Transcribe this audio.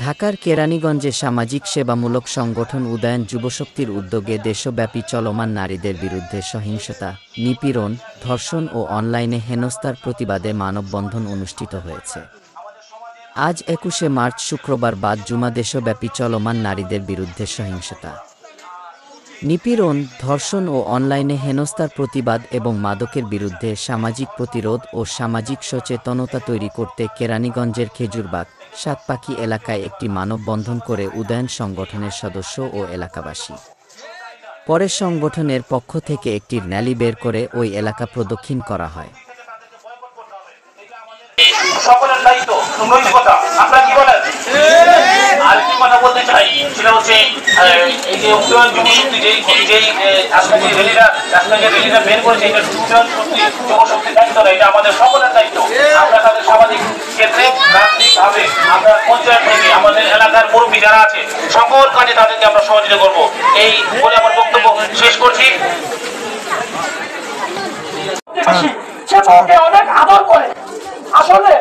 ঢাকার কেরানীগঞ্জে সামাজিক সেবামূলক সংগঠন উদয়ন যুবশক্তির উদ্যোগে দেশব্যাপী চলমান নারীদের বিরুদ্ধে সহিংসতা, নিপীড়ন, ধর্ষণ ও অনলাইনে হেনস্থার প্রতিবাদে মানববন্ধন অনুষ্ঠিত হয়েছে। আজ ২১শে মার্চ শুক্রবার বাদ জুমা দেশব্যাপী চলমান নারীদের বিরুদ্ধে সহিংসতা, নিপীড়ন, ধর্ষণ ও অনলাইনে হেনস্থার প্রতিবাদ এবং মাদকের বিরুদ্ধে সামাজিক প্রতিরোধ ও সামাজিক সচেতনতা তৈরি করতে কেরানীগঞ্জের খেজুরবাগ, সাতপাখি এলাকায় একটি মানববন্ধন করে উদয়ন সংগঠনের সদস্য ও এলাকাবাসী। পরে সংগঠনের পক্ষ থেকে একটি র্যালি বের করে ওই এলাকা প্রদক্ষিণ করা হয়। সকলের দায়িত্ব নৈতিকতা, আপনারা কি বলেন? আরেকটি কথা বলতে চাই, সেটা হচ্ছে এই যে উদয়ন যুবশক্তি যেই আজকে যে রেলিটা বের করেছে, এটা উদয়ন যুবশক্তির দায়িত্ব না, এটা আমাদের সকলের দায়িত্ব। আমরা তাদের সামাজিক ক্ষেত্রে রাজনৈতিকভাবে আমরা পঞ্চায়েত থেকে আমাদের এলাকার মুরব্বী যারা আছে সকল কাজে তাদেরকে আমরা সহযোগিতা করব। এই বলে আমার বক্তব্য শেষ করছি। সে অনেক আদর করে, আসলে